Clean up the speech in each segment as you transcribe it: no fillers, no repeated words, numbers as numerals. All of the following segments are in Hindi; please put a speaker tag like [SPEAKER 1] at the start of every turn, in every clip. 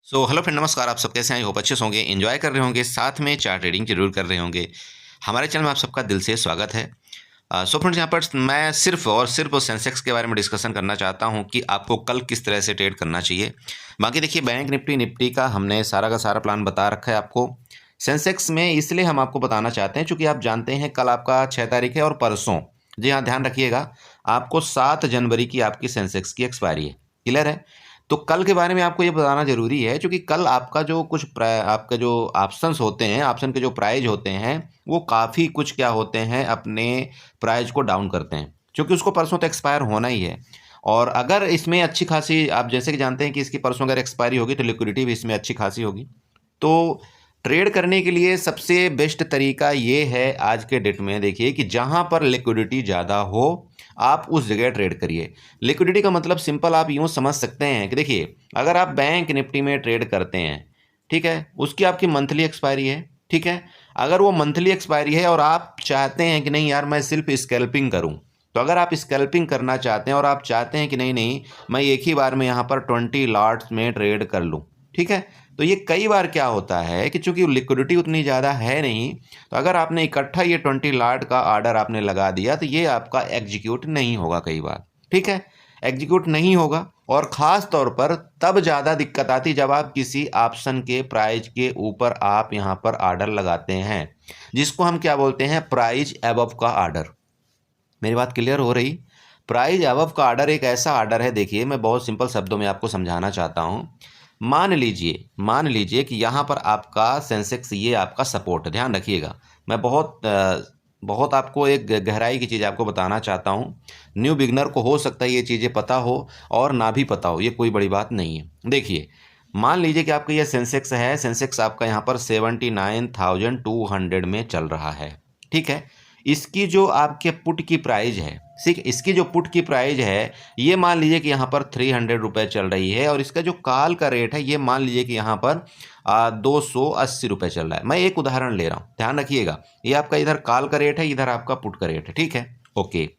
[SPEAKER 1] हेलो फ्रेंड, नमस्कार। आप सब कैसे हैं? आई होप अच्छे से होंगे, एंजॉय कर रहे होंगे, साथ में चार्ट रीडिंग जरूर कर रहे होंगे। हमारे चैनल में आप सबका दिल से स्वागत है। फ्रेंड्स, यहाँ पर मैं सिर्फ और सिर्फ सेंसेक्स के बारे में डिस्कशन करना चाहता हूँ कि आपको कल किस तरह से ट्रेड करना चाहिए। बाकी देखिए, बैंक निफ्टी का हमने सारा का सारा प्लान बता रखा है आपको। सेंसेक्स में इसलिए हम आपको बताना चाहते हैं क्योंकि आप जानते हैं कल आपका 6 तारीख है और परसों, जी हाँ, ध्यान रखिएगा, आपको 7 जनवरी की आपकी सेंसेक्स की एक्सपायरी है। क्लियर है? तो कल के बारे में आपको ये बताना ज़रूरी है क्योंकि कल आपका जो कुछ आपका जो ऑप्शंस होते हैं, ऑप्शन के जो प्राइस होते हैं, वो काफ़ी कुछ क्या होते हैं, अपने प्राइस को डाउन करते हैं क्योंकि उसको परसों तक एक्सपायर होना ही है। और अगर इसमें अच्छी खासी, आप जैसे कि जानते हैं कि इसकी परसों अगर एक्सपायरी होगी तो लिक्विडिटी भी इसमें अच्छी खासी होगी। तो ट्रेड करने के लिए सबसे बेस्ट तरीका ये है आज के डेट में, देखिए कि जहाँ पर लिक्विडिटी ज़्यादा हो आप उस जगह ट्रेड करिए। लिक्विडिटी का मतलब सिंपल आप यूँ समझ सकते हैं कि देखिए, अगर आप बैंक निफ्टी में ट्रेड करते हैं, ठीक है, उसकी आपकी मंथली एक्सपायरी है, ठीक है। अगर वो मंथली एक्सपायरी है और आप चाहते हैं कि नहीं यार मैं सिर्फ स्कैल्पिंग करूं, तो अगर आप स्कैल्पिंग करना चाहते हैं और आप चाहते हैं कि नहीं नहीं मैं एक ही बार में यहाँ पर 20 लॉट्स में ट्रेड कर लूँ, ठीक है, तो ये कई बार क्या होता है कि चूंकि लिक्विडिटी उतनी ज़्यादा है नहीं, तो अगर आपने इकट्ठा ये 20 लॉट का ऑर्डर आपने लगा दिया तो ये आपका एग्जीक्यूट नहीं होगा कई बार, ठीक है, एग्जीक्यूट नहीं होगा। और ख़ास तौर पर तब ज़्यादा दिक्कत आती जब आप किसी ऑप्शन के प्राइस के ऊपर आप यहाँ पर ऑर्डर लगाते हैं, जिसको हम क्या बोलते हैं, प्राइस एबव का ऑर्डर। मेरी बात क्लियर हो रही? प्राइस एबव का ऑर्डर एक ऐसा ऑर्डर है, देखिए मैं बहुत सिंपल शब्दों में आपको समझाना चाहता हूँ। मान लीजिए कि यहाँ पर आपका सेंसेक्स, ये आपका सपोर्ट है, ध्यान रखिएगा। मैं बहुत आपको एक गहराई की चीज़ आपको बताना चाहता हूँ। न्यू बिगनर को हो सकता है ये चीज़ें पता हो और ना भी पता हो, ये कोई बड़ी बात नहीं है। देखिए, मान लीजिए कि आपका ये सेंसेक्स है, सेंसेक्स आपका यहाँ पर 79,200 में चल रहा है, ठीक है। इसकी जो आपके पुट की प्राइस है, ठीक, इसकी जो पुट की प्राइस है, ये मान लीजिए कि यहाँ पर 300 रुपये चल रही है और इसका जो कॉल का रेट है, ये मान लीजिए कि यहाँ पर 280 रुपये चल रहा है। मैं एक उदाहरण ले रहा हूँ, ध्यान रखिएगा। ये आपका इधर कॉल का रेट है, इधर आपका पुट का रेट है, ठीक है, ओके।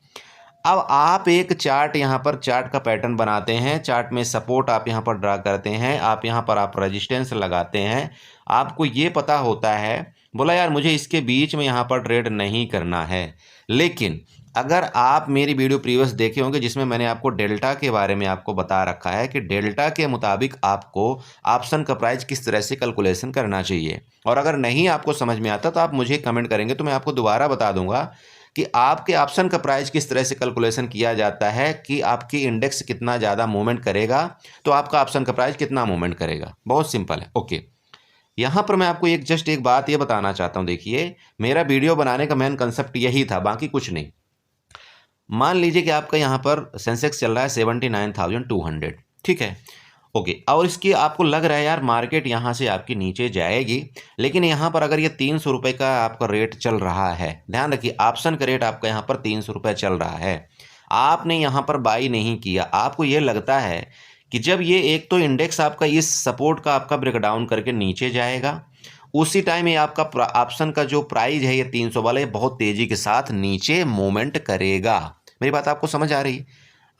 [SPEAKER 1] अब आप एक चार्ट, यहाँ पर चार्ट का पैटर्न बनाते हैं, चार्ट में सपोर्ट आप यहाँ पर ड्रा करते हैं, आप यहाँ पर आप रेजिस्टेंस लगाते हैं। आपको ये पता होता है, बोला यार मुझे इसके बीच में यहाँ पर ट्रेड नहीं करना है। लेकिन अगर आप मेरी वीडियो प्रीवियस देखे होंगे जिसमें मैंने आपको डेल्टा के बारे में आपको बता रखा है कि डेल्टा के मुताबिक आपको ऑप्शन का प्राइस किस तरह से कैलकुलेशन करना चाहिए, और अगर नहीं आपको समझ में आता तो आप मुझे कमेंट करेंगे तो मैं आपको दोबारा बता दूंगा कि आपके ऑप्शन का प्राइस किस तरह से कैलकुलेशन किया जाता है कि आपकी इंडेक्स कितना ज़्यादा मूवमेंट करेगा तो आपका ऑप्शन का प्राइस कितना मूवमेंट करेगा। बहुत सिंपल है, ओके। यहाँ पर मैं आपको एक बात ये बताना चाहता हूँ, देखिए मेरा वीडियो बनाने का मेन कंसेप्ट यही था, बाकी कुछ नहीं। मान लीजिए कि आपका यहाँ पर सेंसेक्स चल रहा है 79,200, ठीक है, ओके। और इसकी आपको लग रहा है यार मार्केट यहाँ से आपकी नीचे जाएगी, लेकिन यहाँ पर अगर ये 300 रुपये का आपका रेट चल रहा है, ध्यान रखिए ऑप्शन का रेट आपका यहाँ पर 300 रुपये चल रहा है, आपने यहाँ पर बाई नहीं किया, आपको ये लगता है कि जब ये एक तो इंडेक्स आपका इस सपोर्ट का आपका ब्रेकडाउन करके नीचे जाएगा, उसी टाइम ये आपका ऑप्शन का जो प्राइस है ये 300 वाला, ये बहुत तेज़ी के साथ नीचे मूवमेंट करेगा। मेरी बात आपको समझ आ रही?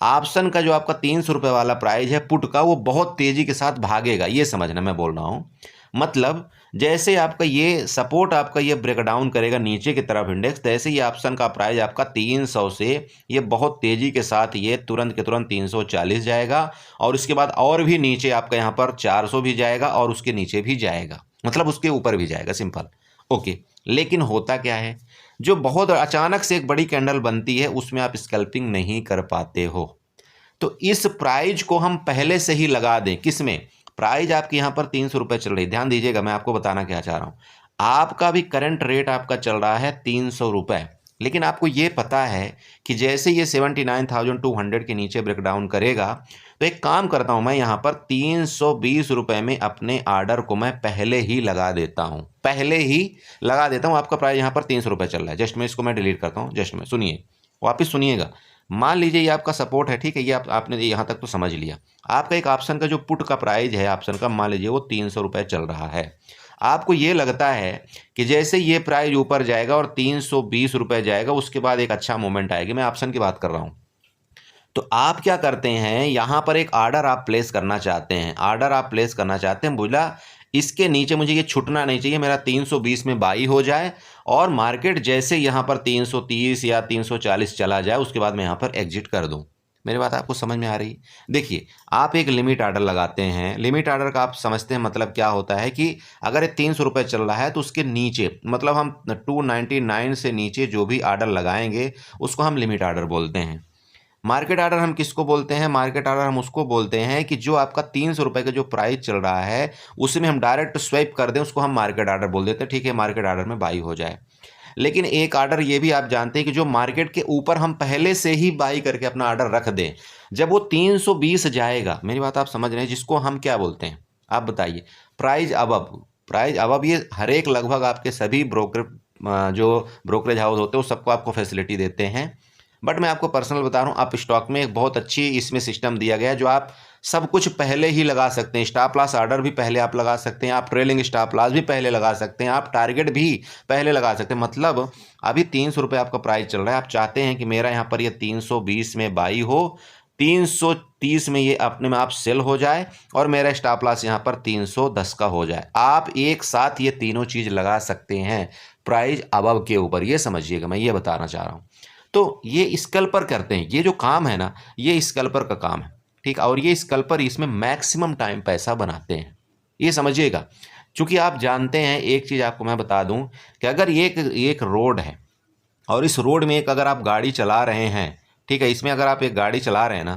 [SPEAKER 1] ऑप्शन का जो आपका 300 रुपये वाला प्राइस है पुट का, वो बहुत तेज़ी के साथ भागेगा, ये समझना मैं बोल रहा हूँ। मतलब जैसे आपका ये सपोर्ट आपका ये ब्रेकडाउन करेगा नीचे की तरफ इंडेक्स, तैसे ही ऑप्शन का प्राइस आपका 300 से ये बहुत तेज़ी के साथ ये तुरंत के तुरंत 340 जाएगा, और उसके बाद और भी नीचे आपका यहाँ पर 400 भी जाएगा और उसके नीचे भी जाएगा, मतलब उसके ऊपर भी जाएगा, सिंपल, ओके। लेकिन होता क्या है, जो बहुत अचानक से एक बड़ी कैंडल बनती है उसमें आप स्कैल्पिंग नहीं कर पाते हो। तो इस प्राइज को हम पहले से ही लगा दें, किसमें, प्राइज आपकी यहाँ पर 300 रुपये चल रही है, ध्यान दीजिएगा मैं आपको बताना क्या चाह रहा हूँ। आपका भी करंट रेट आपका चल रहा है 300 रुपये, लेकिन आपको ये पता है कि जैसे ये 79,200 के नीचे ब्रेकडाउन करेगा, तो एक काम करता हूँ मैं यहाँ पर 320 रुपये में अपने आर्डर को मैं पहले ही लगा देता हूँ, पहले ही लगा देता हूँ। आपका प्राइस यहाँ पर 300 रुपये चल रहा है, जस्ट मैं इसको मैं डिलीट करता हूँ, जस्ट में सुनिए, वापिस सुनिएगा। मान लीजिए ये आपका सपोर्ट है, ठीक है, ये आपने यहाँ तक तो समझ लिया। आपका एक ऑप्शन का जो पुट का प्राइस है ऑप्शन का, मान लीजिए वो 300 रुपये चल रहा है। आपको ये लगता है कि जैसे ये प्राइस ऊपर जाएगा और 320 रुपये जाएगा, उसके बाद एक अच्छा मूवमेंट आएगी, मैं ऑप्शन की बात कर रहा हूँ, तो आप क्या करते हैं, यहाँ पर एक ऑर्डर आप प्लेस करना चाहते हैं, ऑर्डर आप प्लेस करना चाहते हैं, बोला इसके नीचे मुझे ये छूटना नहीं चाहिए, मेरा 320 में बाई हो जाए और मार्केट जैसे यहाँ पर 330 या 340 चला जाए उसके बाद मैं यहाँ पर एग्जिट कर दूँ। मेरी बात आपको समझ में आ रही है? देखिए, आप एक लिमिट ऑर्डर लगाते हैं, लिमिट ऑर्डर का आप समझते हैं मतलब क्या होता है कि अगर ये 300 रुपये चल रहा है तो उसके नीचे मतलब हम 299 से नीचे जो भी ऑर्डर लगाएंगे उसको हम लिमिट ऑर्डर बोलते हैं। मार्केट ऑर्डर हम किसको बोलते हैं? मार्केट ऑर्डर हम उसको बोलते हैं कि जो आपका 300 रुपये का जो प्राइस चल रहा है उसी में हम डायरेक्ट स्वैप कर दें, उसको हम मार्केट ऑर्डर बोल देते हैं। ठीक है, मार्केट ऑर्डर में बाई हो जाए। लेकिन एक ऑर्डर ये भी आप जानते हैं कि जो मार्केट के ऊपर हम पहले से ही बाई करके अपना ऑर्डर रख दें, जब वो 320 जाएगा, मेरी बात आप समझ रहे हैं, जिसको हम क्या बोलते हैं आप बताइए? Price above. प्राइस अबव ये हर एक लगभग आपके सभी जो ब्रोकरेज हाउस होते हैं वो सबको आपको फैसिलिटी देते हैं। बट मैं आपको पर्सनल बता रहा हूँ, आप स्टॉक में एक बहुत अच्छी इसमें सिस्टम दिया गया है जो आप सब कुछ पहले ही लगा सकते हैं। स्टॉप लॉस ऑर्डर भी पहले आप लगा सकते हैं, आप ट्रेलिंग स्टॉप लॉस भी पहले लगा सकते हैं, आप टारगेट भी पहले लगा सकते हैं। मतलब अभी 300 रुपये आपका प्राइस चल रहा है, आप चाहते हैं कि मेरा यहाँ पर ये 320 में बाई हो, 330 में ये अपने में आप सेल हो जाए और मेरा स्टॉप लॉस यहाँ पर 310 का हो जाए। आप एक साथ ये तीनों चीज़ लगा सकते हैं प्राइस अबव के ऊपर, ये समझिएगा, मैं ये बताना चाह रहा हूँ। तो ये स्कैल्पर करते हैं, ये जो काम है ना, ये स्कैल्पर का काम है, ठीक। और ये स्कैल्पर इसमें मैक्सिमम टाइम पैसा बनाते हैं, ये समझिएगा। क्योंकि आप जानते हैं, एक चीज़ आपको मैं बता दूं कि अगर ये एक रोड है और इस रोड में एक अगर आप गाड़ी चला रहे हैं, ठीक है, इसमें अगर आप एक गाड़ी चला रहे हैं ना,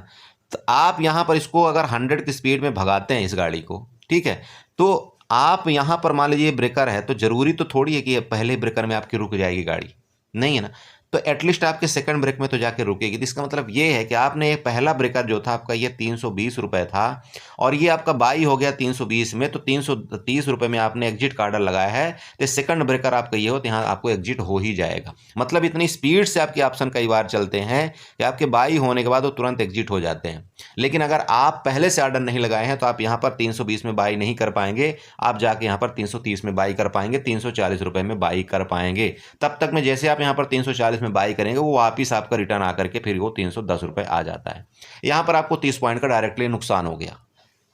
[SPEAKER 1] तो आप यहाँ पर इसको अगर 100 की स्पीड में भगाते हैं इस गाड़ी को, ठीक है, तो आप यहाँ पर मान लीजिए ब्रेकर है, तो ज़रूरी तो थोड़ी है कि पहले ब्रेकर में आपकी रुक जाएगी गाड़ी, नहीं है ना। तो एटलीस्ट आपके सेकंड ब्रेक में तो जाके रुकेगी। तो इसका मतलब ये है कि आपने एक पहला ब्रेकर जो था आपका, ये 320 रुपये था और ये आपका बाई हो गया 320 में, तो 330 रुपये में आपने एग्जिट का ऑर्डर लगाया है, तो सेकंड ब्रेकर आपका ये हो तो यहाँ आपको एग्जिट हो ही जाएगा। मतलब इतनी स्पीड से आपके ऑप्शन कई बार चलते हैं कि आपके बाई होने के बाद वो तुरंत एग्जिट हो जाते हैं। लेकिन अगर आप पहले से ऑर्डर नहीं लगाए हैं तो आप यहाँ पर 320 में बाई नहीं कर पाएंगे, आप जाके यहाँ पर 330 में बाई कर पाएंगे, 340 रुपये में बाई कर पाएंगे। तब तक में जैसे आप यहाँ पर 340 में बाई करेंगे वो वापिस आपका रिटर्न आकर के फिर वो 310 रुपये आ जाता है। यहाँ पर आपको 30 पॉइंट का डायरेक्टली नुकसान हो गया।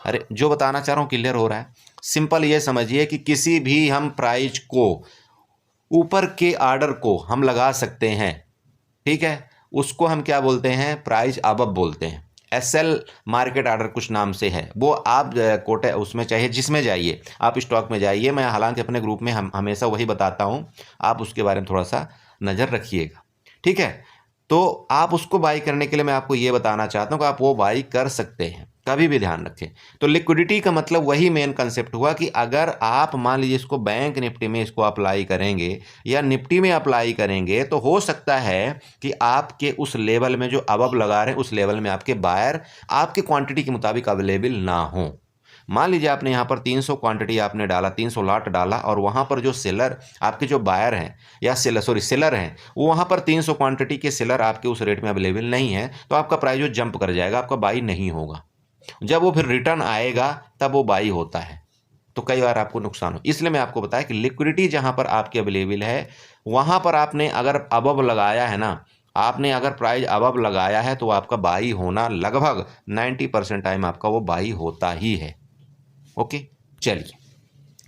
[SPEAKER 1] अरे जो बताना चाह रहा हूँ क्लियर हो रहा है? सिंपल ये समझिए कि किसी भी हम प्राइस को, ऊपर के ऑर्डर को हम लगा सकते हैं, ठीक है, उसको हम क्या बोलते हैं? प्राइस अबव बोलते हैं। एसएल मार्केट ऑर्डर कुछ नाम से है, वो आप कोटे उसमें चाहिए जिसमें जाइए, आप स्टॉक में जाइए, मैं हालांकि अपने ग्रुप में हम हमेशा वही बताता हूँ, आप उसके बारे में थोड़ा सा नज़र रखिएगा, ठीक है। तो आप उसको बाई करने के लिए मैं आपको ये बताना चाहता हूँ कि आप वो बाई कर सकते हैं, कभी भी ध्यान रखें। तो लिक्विडिटी का मतलब वही मेन कंसेप्ट हुआ कि अगर आप मान लीजिए इसको बैंक निफ्टी में इसको अप्लाई करेंगे या निफ्टी में अप्लाई करेंगे, तो हो सकता है कि आपके उस लेवल में जो अबव लगा रहे हैं उस लेवल में आपके बायर आपके क्वांटिटी के मुताबिक अवेलेबल ना हो। मान लीजिए आपने यहाँ पर 300 क्वांटिटी आपने डाला, 300 लॉट डाला और वहाँ पर जो सेलर आपके जो बायर हैं या सेलर हैं, वो वहाँ पर 300 क्वांटिटी के सेलर आपके उस रेट में अवेलेबल नहीं है, तो आपका प्राइस जो जंप कर जाएगा, आपका बाई नहीं होगा। जब वो फिर रिटर्न आएगा तब वो बाई होता है, तो कई बार आपको नुकसान हो। इसलिए मैं आपको बताया कि लिक्विडिटी जहाँ पर आपकी अवेलेबल है वहाँ पर आपने अगर अबव लगाया है ना, आपने अगर प्राइस अबव लगाया है तो आपका बाई होना लगभग 90% टाइम आपका वो बाई होता ही है। ओके, चलिए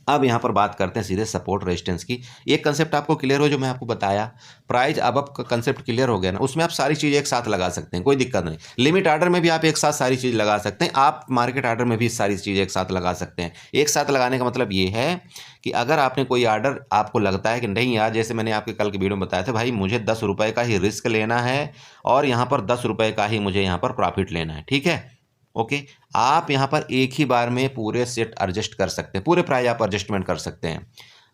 [SPEAKER 1] अब यहाँ पर बात करते हैं सीधे सपोर्ट रेजिस्टेंस की। एक कंसेप्ट आपको क्लियर हो जो मैं आपको बताया, प्राइस अबव का कंसेप्ट क्लियर हो गया ना, उसमें आप सारी चीज़ एक साथ लगा सकते हैं, कोई दिक्कत नहीं। लिमिट ऑर्डर में भी आप एक साथ सारी चीज़ लगा सकते हैं, आप मार्केट ऑर्डर में भी सारी चीज़ एक साथ लगा सकते हैं। एक साथ लगाने का मतलब ये है कि अगर आपने कोई ऑर्डर, आपको लगता है कि नहीं यार, जैसे मैंने आपके कल की वीडियो में बताया था, भाई मुझे 10 रुपये का ही रिस्क लेना है और यहाँ पर 10 रुपये का ही मुझे यहाँ पर प्रॉफिट लेना है, ठीक है, ओके। आप यहाँ पर एक ही बार में पूरे सेट एडजस्ट कर सकते हैं, पूरे प्राइस आप एडजस्टमेंट कर सकते हैं।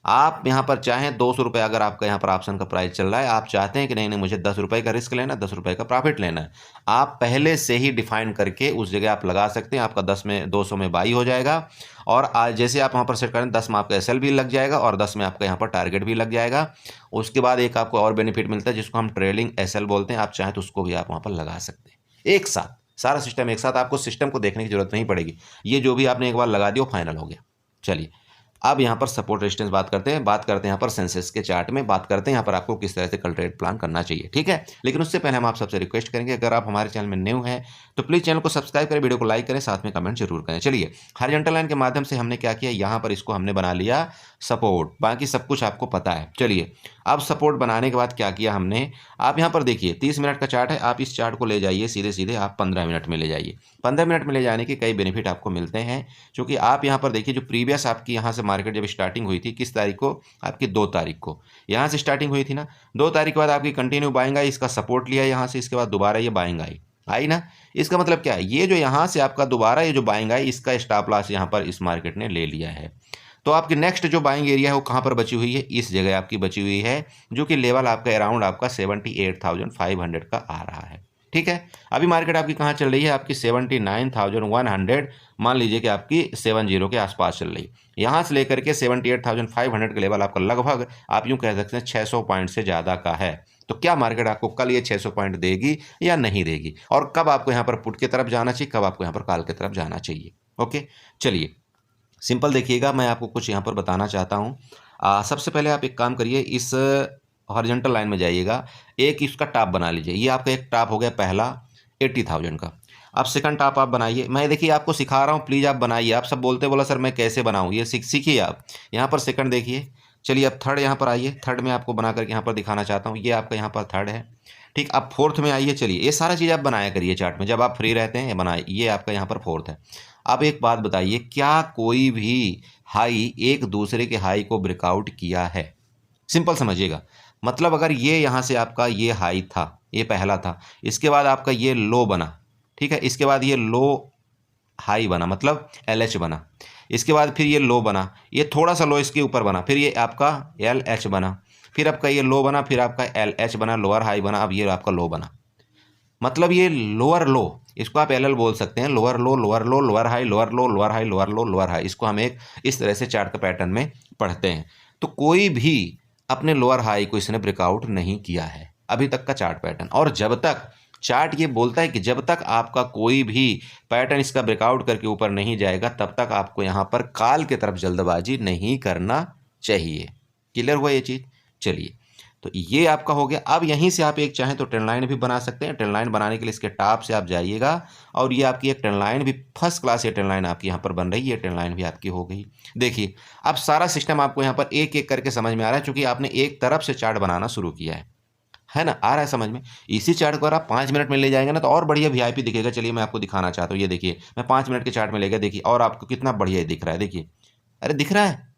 [SPEAKER 1] आप यहाँ पर चाहें 200 रुपये, अगर आपका यहाँ पर ऑप्शन का प्राइस चल रहा है, आप चाहते हैं कि नहीं नहीं मुझे 10 रुपये का रिस्क लेना है, 10 रुपये का प्रॉफिट लेना है, आप पहले से ही डिफाइन करके उस जगह आप लगा सकते हैं। आपका 200 में बाई हो जाएगा और आज जैसे आप वहाँ पर सेट करें 10 में आपका एसएल भी लग जाएगा और 10 में आपका यहाँ पर टारगेट भी लग जाएगा। उसके बाद एक आपको और बेनिफिट मिलता है जिसको हम ट्रेलिंग एसएल बोलते हैं, आप चाहें तो उसको भी आप वहाँ पर लगा सकते हैं। एक साथ सारा सिस्टम एक साथ, आपको सिस्टम को देखने की जरूरत नहीं पड़ेगी, ये जो भी आपने एक बार लगा दिया वो फाइनल हो गया। चलिए अब यहाँ पर सपोर्ट रेजिस्टेंस बात करते हैं यहाँ पर सेंसेक्स के चार्ट में, बात करते हैं यहाँ पर आपको किस तरह से कल ट्रेड प्लान करना चाहिए, ठीक है। लेकिन उससे पहले हम आप सबसे रिक्वेस्ट करेंगे, अगर आप हमारे चैनल में न्यू हैं तो प्लीज़ चैनल को सब्सक्राइब करें, वीडियो को लाइक करें, साथ में कमेंट जरूर करें। चलिए, हॉरिजॉन्टल लाइन के माध्यम से हमने क्या किया, यहाँ पर इसको हमने बना लिया सपोर्ट, बाकी सब कुछ आपको पता है। चलिए, अब सपोर्ट बनाने के बाद क्या किया हमने, आप यहाँ पर देखिए 30 मिनट का चार्ट है, आप इस चार्ट को ले जाइए सीधे सीधे आप 15 मिनट में ले जाइए। 15 मिनट में ले जाने के कई बेनिफिट आपको मिलते हैं, क्योंकि आप यहाँ पर देखिए जो प्रीवियस आपकी यहाँ से मार्केट जब स्टार्टिंग हुई थी, किस तारीख को, आपकी 2 तारीख को यहाँ से स्टार्टिंग हुई थी ना, 2 तारीख के बाद आपकी कंटिन्यू बाइंग आई, इसका सपोर्ट लिया यहाँ से, इसके बाद दोबारा ये बाइंग आई ना। इसका मतलब क्या है, ये जो यहाँ से आपका दोबारा ये जो बाइंग आई, इसका स्टॉप लॉस यहाँ पर इस मार्केट ने ले लिया है। तो आपकी नेक्स्ट जो बाइंग एरिया है वो कहाँ पर बची हुई है, इस जगह आपकी बची हुई है, जो कि लेवल आपका अराउंड आपका 78,500 का आ रहा है, ठीक है। अभी मार्केट आपकी कहाँ चल रही है, आपकी 79,100, मान लीजिए कि आपकी 70 के आसपास चल रही है। यहाँ से लेकर के 78,500 का लेवल आपका लगभग आप यूँ कह सकते हैं 600 पॉइंट से ज़्यादा का है। तो क्या मार्केट आपको कल ये 600 पॉइंट देगी या नहीं देगी, और कब आपको यहाँ पर पुट की तरफ जाना चाहिए, कब आपको यहाँ पर कॉल की तरफ जाना चाहिए। ओके, चलिए सिंपल देखिएगा, मैं आपको कुछ यहाँ पर बताना चाहता हूँ। सबसे पहले आप एक काम करिए, इस हॉरिजॉन्टल लाइन में जाइएगा, एक इसका टॉप बना लीजिए। ये आपका एक टॉप हो गया पहला 80,000 का। अब सेकंड टॉप आप बनाइए, मैं देखिए आपको सिखा रहा हूँ, प्लीज़ आप बनाइए। आप सब बोलते बोला सर मैं कैसे बनाऊँ, ये सीखिए आप। यहाँ पर सेकंड देखिए। चलिए अब थर्ड यहाँ पर आइए, थर्ड में आपको बना करके यहाँ पर दिखाना चाहता हूँ। ये आपका यहाँ पर थर्ड है, ठीक। अब फोर्थ में आइए। चलिए ये सारा चीज़ आप बनाया करिए चार्ट में, जब आप फ्री रहते हैं ये बनाए। ये आपका यहाँ पर फोर्थ है। अब एक बात बताइए, क्या कोई भी हाई एक दूसरे के हाई को ब्रेकआउट किया है? सिंपल समझिएगा, मतलब अगर ये यहाँ से आपका ये हाई था, ये पहला था, इसके बाद आपका ये लो बना, ठीक है, इसके बाद ये लो हाई बना, मतलब LH बना, इसके बाद फिर ये लो बना, ये थोड़ा सा लो इसके ऊपर बना, फिर ये आपका LH बना, फिर आपका ये लो बना, फिर आपका LH बना, लोअर हाई बना, अब ये आपका लो बना। मतलब ये लोअर लो, इसको आप LL बोल सकते हैं, लोअर लो, लोअर लो, लोअर हाई, लोअर लो, लोअर हाई, लोअर लो, लोअर हाई। इसको हम एक इस तरह से चार्ट का पैटर्न में पढ़ते हैं। तो कोई भी अपने लोअर हाई को इसने ब्रेकआउट नहीं किया है अभी तक का चार्ट पैटर्न, और जब तक चार्ट ये बोलता है कि जब तक आपका कोई भी पैटर्न इसका ब्रेकआउट करके ऊपर नहीं जाएगा, तब तक आपको यहाँ पर कॉल की तरफ जल्दबाजी नहीं करना चाहिए। क्लियर हुआ ये चीज़? चलिए, तो ये आपका हो गया। अब यहीं से आप एक चाहें तो ट्रेंड लाइन भी बना सकते हैं। ट्रेंड लाइन बनाने के लिए इसके टॉप से आप जाइएगा, और ये आपकी एक ट्रेंड लाइन भी फर्स्ट क्लास ये ट्रेंड लाइन आपकी यहाँ पर बन रही है। ट्रेंड लाइन भी आपकी हो गई। देखिए अब सारा सिस्टम आपको यहाँ पर एक एक करके समझ में आ रहा है, क्योंकि आपने एक तरफ से चार्ट बनाना शुरू किया है ना, आ रहा है समझ में। इसी चार्ट को अगर आप 5 मिनट में ले जाएंगे ना, तो और बढ़िया VIP दिखेगा। चलिए मैं आपको दिखाना चाहता हूँ, ये देखिए मैं 5 मिनट के चार्ट में ले गया, देखिए और आपको कितना बढ़िया दिख रहा है। देखिए, अरे दिख रहा है,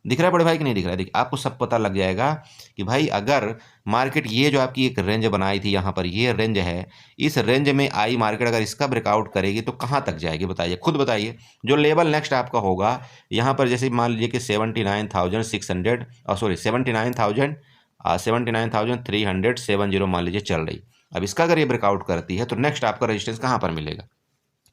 [SPEAKER 1] दिख रहा है बड़े भाई कि नहीं दिख रहा है? देखिए आपको सब पता लग जाएगा कि भाई अगर मार्केट ये जो आपकी एक रेंज बनाई थी यहाँ पर, ये रेंज है, इस रेंज में आई मार्केट अगर इसका ब्रेकआउट करेगी तो कहाँ तक जाएगी बताइए, खुद बताइए। जो लेवल नेक्स्ट आपका होगा यहाँ पर, जैसे मान लीजिए कि 79,600 सॉरी 79,370 मान लीजिए चल रही। अब इसका अगर ये ब्रेकआउट करती है तो नेक्स्ट आपका रेजिस्टेंस कहाँ पर मिलेगा?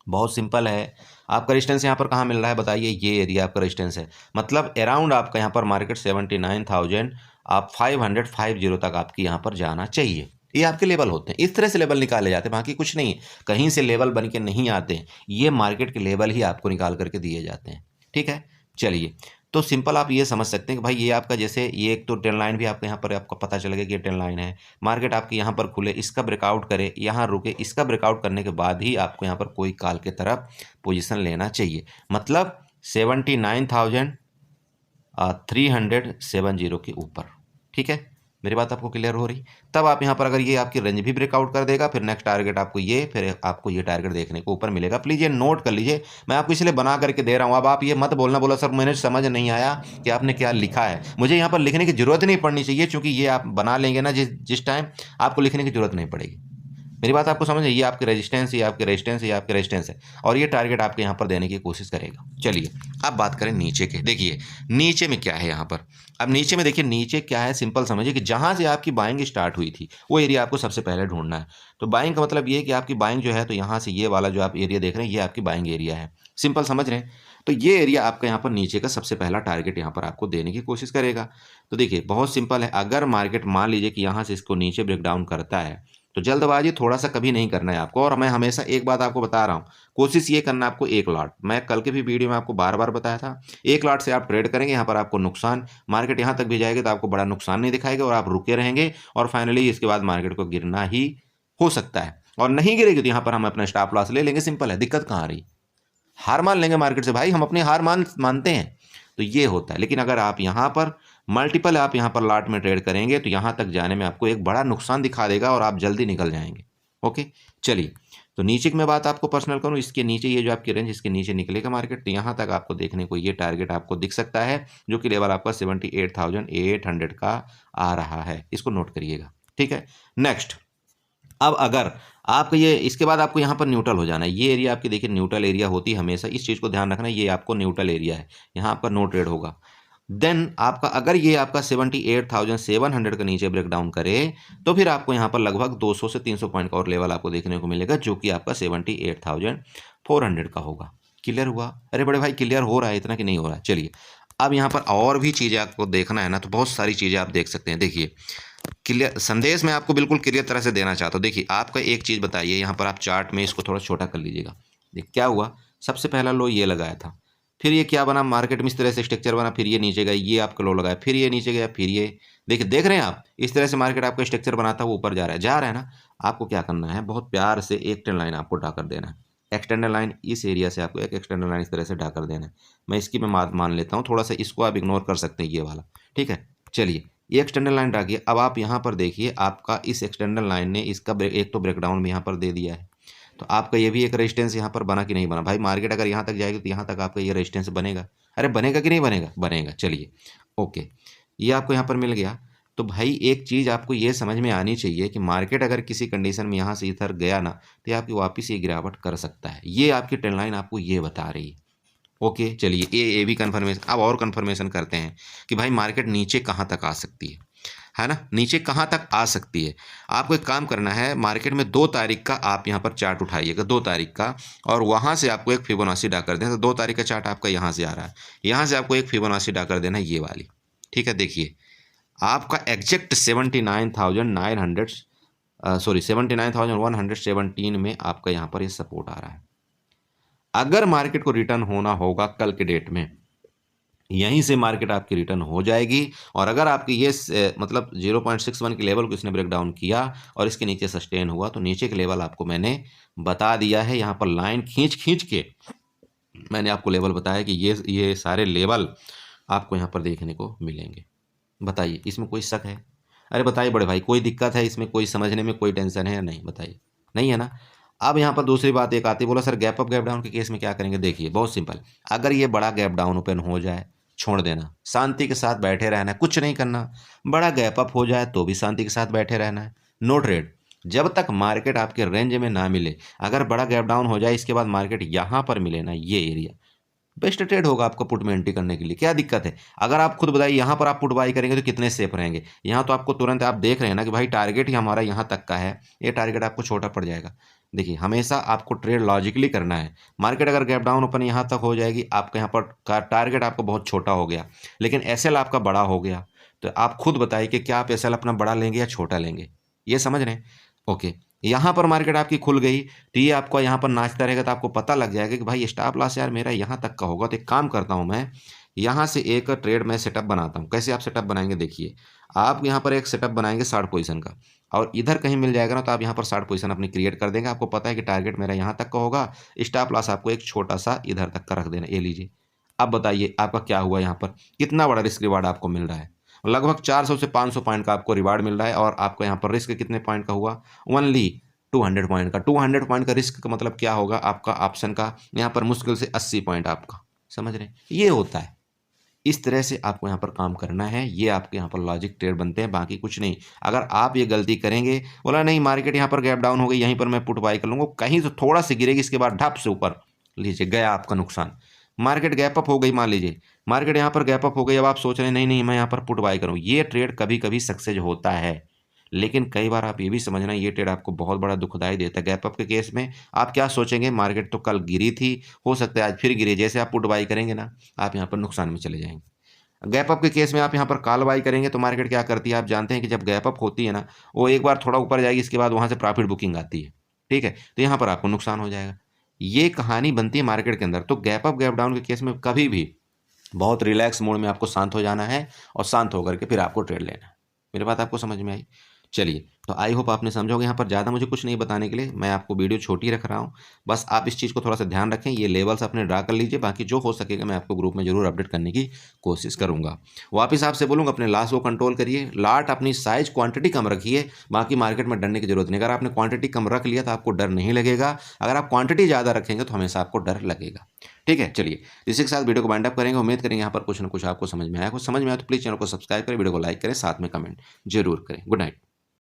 [SPEAKER 1] बहुत सिंपल है, आपका रेजिस्टेंस यहाँ पर कहाँ मिल रहा है बताइए, ये एरिया आपका रेजिस्टेंस है। मतलब अराउंड आपका यहाँ पर मार्केट 79,550 तक आपकी यहाँ पर जाना चाहिए। ये आपके लेवल होते हैं, इस तरह से लेवल निकाले जाते हैं, बाकी कुछ नहीं, कहीं से लेवल बन के नहीं आते हैं। ये मार्केट के लेवल ही आपको निकाल करके दिए जाते हैं, ठीक है। चलिए, तो सिंपल आप ये समझ सकते हैं कि भाई ये आपका, जैसे ये एक तो ट्रेंड लाइन भी आपको यहाँ पर आपको पता चलेगा कि ये ट्रेंड लाइन है। मार्केट आपकी यहाँ पर खुले, इसका ब्रेकआउट करे, यहाँ रुके, इसका ब्रेकआउट करने के बाद ही आपको यहाँ पर कोई कॉल की तरफ पोजीशन लेना चाहिए। मतलब 79,370 के ऊपर, ठीक है। मेरी बात आपको क्लियर हो रही? तब आप यहाँ पर अगर ये आपकी रेंज भी ब्रेकआउट कर देगा, फिर नेक्स्ट टारगेट आपको ये, फिर आपको ये टारगेट देखने को ऊपर मिलेगा। प्लीज़ ये नोट कर लीजिए, मैं आपको इसलिए बना करके दे रहा हूँ। अब आप ये मत बोलना बोला सर मैंने समझ नहीं आया कि आपने क्या लिखा है। मुझे यहाँ पर लिखने की जरूरत नहीं पड़नी चाहिए, क्योंकि ये आप बना लेंगे ना जिस टाइम, आपको लिखने की जरूरत नहीं पड़ेगी। मेरी बात आपको समझ है? ये आपकी रेजिस्टेंस, ये आपके रेजिस्टेंस, ये आपके रेजिस्टेंस है, और ये टारगेट आपके यहाँ पर देने की कोशिश करेगा। चलिए अब बात करें नीचे के। देखिए नीचे में क्या है यहाँ पर। अब नीचे में देखिए, नीचे क्या है, सिंपल समझिए कि जहाँ से आपकी बाइंग स्टार्ट हुई थी वो एरिया आपको सबसे पहले ढूंढना है। तो बाइंग का मतलब ये है कि आपकी बाइंग जो है, तो यहाँ से ये वाला जो आप एरिया देख रहे हैं, ये आपकी बाइंग एरिया है। सिंपल समझ रहे हैं? तो ये एरिया आपका यहाँ पर नीचे का सबसे पहला टारगेट यहाँ पर आपको देने की कोशिश करेगा। तो देखिए बहुत सिंपल है, अगर मार्केट मान लीजिए कि यहाँ से इसको नीचे ब्रेकडाउन करता है, तो जल्दबाजी थोड़ा-सा कभी नहीं करना है आपको। और मैं हमेशा एक बात आपको बता रहा हूँ, कोशिश ये करना आपको 1 लॉट, मैं कल के भी वीडियो में आपको बार-बार बताया था, 1 लॉट से आप ट्रेड करेंगे, यहाँ पर आपको नुकसान, मार्केट यहाँ तक भी जाएगी तो आपको बड़ा नुकसान नहीं दिखाएगा और आप रुके रहेंगे और फाइनली इसके बाद मार्केट को गिरना ही हो सकता है। और नहीं गिरेगी तो यहाँ पर हम अपना स्टॉप लॉस ले लेंगे, सिंपल है, दिक्कत कहाँ आ रही? हार मान लेंगे मार्केट से भाई, हम अपनी हार मानते हैं। तो ये होता है। लेकिन अगर आप यहाँ पर मल्टीपल आप यहाँ पर लॉट में ट्रेड करेंगे तो यहाँ तक जाने में आपको एक बड़ा नुकसान दिखा देगा और आप जल्दी निकल जाएंगे। ओके, चलिए, तो नीचे की मैं बात आपको पर्सनल करूँ, इसके नीचे ये जो आपकी रेंज, इसके नीचे निकलेगा मार्केट, तो यहाँ तक आपको देखने को ये टारगेट आपको दिख सकता है, जो कि लेवल आपका 78,800 का आ रहा है। इसको नोट करिएगा, ठीक है। नेक्स्ट, अब अगर आपका ये, इसके बाद आपको यहाँ पर न्यूट्रल हो जाना है। ये एरिया आपकी देखिए न्यूट्रल एरिया होती है हमेशा, इस चीज़ को ध्यान रखना, ये आपको न्यूट्रल एरिया है, यहाँ आपका नो ट्रेड होगा। देन आपका अगर ये आपका 78,700 के नीचे ब्रेक डाउन करे तो फिर आपको यहाँ पर लगभग 200 से 300 पॉइंट का और लेवल आपको देखने को मिलेगा, जो कि आपका 78,400 का होगा। क्लियर हुआ? अरे बड़े भाई क्लियर हो रहा है इतना कि नहीं हो रहा है? चलिए, अब यहाँ पर और भी चीज़ें आपको देखना है ना, तो बहुत सारी चीज़ें आप देख सकते हैं। देखिए, क्लियर संदेश मैं आपको बिल्कुल क्लियर तरह से देना चाहता हूँ। देखिए, आपका एक चीज़ बताइए, यहाँ पर आप चार्ट में इसको थोड़ा छोटा कर लीजिएगा। देखिए क्या हुआ, सबसे पहला लो ये लगाया था, फिर ये क्या बना, मार्केट में इस तरह से स्ट्रक्चर बना, फिर ये नीचे गया, ये आपका लो लगाया, फिर ये नीचे गया, फिर ये देखिए, देख रहे हैं आप, इस तरह से मार्केट आपका स्ट्रक्चर बनाता है, वो ऊपर जा रहा है ना। आपको क्या करना है, बहुत प्यार से एक ट्रेंड लाइन आपको ड्रा कर देना है। एक्सटेंडर लाइन इस एरिया से आपको एक एक्सटेंडर लाइन इस तरह से ड्रा कर देना है। मैं इसकी मैं मान लेता हूँ, थोड़ा सा इसको आप इग्नोर कर सकते हैं, ये वाला, ठीक है। चलिए, ये एक्सटेंडर लाइन ड्रा किया, अब आप यहाँ पर देखिए, आपका इस एक्सटेंडर लाइन ने इसका एक तो ब्रेकडाउन भी यहाँ पर दे दिया है, तो आपका ये भी एक रेजिस्टेंस यहाँ पर बना कि नहीं बना? भाई मार्केट अगर यहाँ तक जाएगी तो यहाँ तक आपका ये रेजिस्टेंस बनेगा। अरे बनेगा कि नहीं बनेगा? बनेगा। चलिए, ओके, ये आपको यहाँ पर मिल गया। तो भाई एक चीज़ आपको ये समझ में आनी चाहिए कि मार्केट अगर किसी कंडीशन में यहाँ से इधर गया ना, तो ये आपकी वापस ये गिरावट कर सकता है। ये आपकी ट्रेंड लाइन आपको ये बता रही है। ओके, चलिए, ये भी कन्फर्मेशन, अब और कन्फर्मेशन करते हैं कि भाई मार्केट नीचे कहाँ तक आ सकती है ना, नीचे कहाँ तक आ सकती है। आपको एक काम करना है, मार्केट में 2 तारीख का आप यहाँ पर चार्ट उठाइएगा, 2 तारीख का, और वहाँ से आपको एक फिबोनाची ड्रा कर देना। तो 2 तारीख का चार्ट आपका यहाँ से आ रहा है, यहाँ से आपको एक फिबोनाची ड्रा कर देना है, ये वाली, ठीक है। देखिए, आपका एग्जैक्ट 79,900 सॉरी 79,117 में आपका यहाँ पर ये सपोर्ट आ रहा है। अगर मार्केट को रिटर्न होना होगा कल के डेट में, यहीं से मार्केट आपकी रिटर्न हो जाएगी। और अगर आपकी ये मतलब 0.61 के लेवल को इसने ब्रेक डाउन किया और इसके नीचे सस्टेन हुआ, तो नीचे के लेवल आपको मैंने बता दिया है। यहाँ पर लाइन खींच के मैंने आपको लेवल बताया कि ये सारे लेवल आपको यहाँ पर देखने को मिलेंगे। बताइए, इसमें कोई शक है? अरे बताइए बड़े भाई, कोई दिक्कत है इसमें? कोई समझने में कोई टेंशन है या नहीं? बताइए, नहीं है ना। अब यहाँ पर दूसरी बात एक आती है, बोला sir gap up gap down के केस में क्या करेंगे? देखिए, बहुत सिंपल, अगर ये बड़ा गैप डाउन ओपन हो जाए, छोड़ देना, शांति के साथ बैठे रहना है, कुछ नहीं करना। बड़ा गैप अप हो जाए तो भी शांति के साथ बैठे रहना है, नो ट्रेड, जब तक मार्केट आपके रेंज में ना मिले। अगर बड़ा गैप डाउन हो जाए, इसके बाद मार्केट यहाँ पर मिले ना, ये एरिया बेस्ट ट्रेड होगा आपको पुट में एंट्री करने के लिए। क्या दिक्कत है? अगर आप खुद बताइए, यहाँ पर आप पुट बाई करेंगे तो कितने सेफ रहेंगे? यहाँ तो आपको तुरंत आप देख रहे हैं ना कि भाई टारगेट ही हमारा यहाँ तक का है, ये टारगेट आपको छोटा पड़ जाएगा। देखिए, हमेशा आपको ट्रेड लॉजिकली करना है। मार्केट अगर गैप डाउन ओपन यहाँ तक हो जाएगी, आपका यहाँ पर टारगेट आपको बहुत छोटा हो गया, लेकिन एसएल आपका बड़ा हो गया, तो आप खुद बताइए कि क्या आप एसएल अपना बड़ा लेंगे या छोटा लेंगे? ये समझ रहे हैं? ओके, यहाँ पर मार्केट आपकी खुल गई तो ये आपको यहाँ पर नाचता रहेगा, तो आपको पता लग जाएगा कि भाई स्टॉप लॉस यार मेरा यहाँ तक का होगा। तो एक काम करता हूँ, मैं यहाँ से एक ट्रेड मैं सेटअप बनाता हूँ। कैसे आप सेटअप बनाएंगे? देखिए, आप यहाँ पर एक सेटअप बनाएंगे 60 पोजीशन का, और इधर कहीं मिल जाएगा ना, तो आप यहाँ पर 60 पोजीशन अपनी क्रिएट कर देंगे। आपको पता है कि टारगेट मेरा यहाँ तक का होगा, स्टॉप लॉस आपको एक छोटा सा इधर तक का रख देना। ये लीजिए, अब बताइए आपका क्या हुआ, यहाँ पर कितना बड़ा रिस्क रिवार्ड आपको मिल रहा है? लगभग 400 से 500 पॉइंट का आपको रिवार्ड मिल रहा है, और आपको यहाँ पर रिस्क कितने पॉइंट का हुआ? ओनली 200 पॉइंट का। 200 पॉइंट का रिस्क का मतलब क्या होगा? आपका ऑप्शन का यहाँ पर मुश्किल से 80 पॉइंट आपका, समझ रहे हैं? ये होता है, इस तरह से आपको यहाँ पर काम करना है। ये आपके यहाँ पर लॉजिक ट्रेड बनते हैं, बाकी कुछ नहीं। अगर आप ये गलती करेंगे, बोला नहीं मार्केट यहाँ पर गैप डाउन हो गई, यहीं पर मैं पुट बाई कर लूँगा, कहीं तो थोड़ा सी गिरेगी, इसके बाद ढप से ऊपर, लीजिए गया आपका नुकसान। मार्केट गैप अप हो गई, मान लीजिए मार्केट यहाँ पर गैप अप हो गई, अब आप सोच रहे हैं नहीं नहीं मैं यहाँ पर पुट बाई करूँ। ये ट्रेड कभी कभी सक्सेस होता है, लेकिन कई बार आप ये भी समझना, ये ट्रेड आपको बहुत बड़ा दुखदाई देता है। गैप अप के केस में आप क्या सोचेंगे? मार्केट तो कल गिरी थी, हो सकता है आज फिर गिरे, जैसे आप पुट बाई करेंगे ना, आप यहाँ पर नुकसान में चले जाएंगे। गैप अप के केस में आप यहाँ पर कॉल बाई करेंगे तो मार्केट क्या करती है, आप जानते हैं कि जब गैप अप होती है ना, वो एक बार थोड़ा ऊपर जाएगी, इसके बाद वहाँ से प्रॉफिट बुकिंग आती है, ठीक है, तो यहाँ पर आपको नुकसान हो जाएगा। ये कहानी बनती है मार्केट के अंदर। तो गैप अप गैप डाउन के केस में कभी भी बहुत रिलैक्स मोड में आपको शांत हो जाना है और शांत होकर के फिर आपको ट्रेड लेना है। मेरी बात आपको समझ में आई? चलिए, तो आई होप आपने समझा होगा। यहाँ पर ज़्यादा मुझे कुछ नहीं बताने के लिए, मैं आपको वीडियो छोटी रख रहा हूँ। बस आप इस चीज़ को थोड़ा सा ध्यान रखें, ये लेवल्स अपने ड्रा कर लीजिए, बाकी जो हो सकेगा मैं आपको ग्रुप में ज़रूर अपडेट करने की कोशिश करूँगा। वापस आपसे बोलूँगा, अपने लॉस को कंट्रोल करिए, लॉट अपनी साइज क्वांटिटी कम रखिए, बाकी मार्केट में डरने की जरूरत नहीं। अगर आपने क्वांटिटी कम रख लिया तो आपको डर नहीं लगेगा, अगर आप क्वांटिटी ज़्यादा रखेंगे तो हमेशा आपको डर लगेगा। ठीक है, चलिए इसी के साथ वीडियो को वाइंड अप करेंगे। उम्मीद करेंगे यहाँ पर कुछ ना कुछ आपको समझ में आया। कुछ समझ में आया तो प्लीज़ चैनल को सब्सक्राइब करें, वीडियो को लाइक करें, साथ में कमेंट जरूर करें। Good night.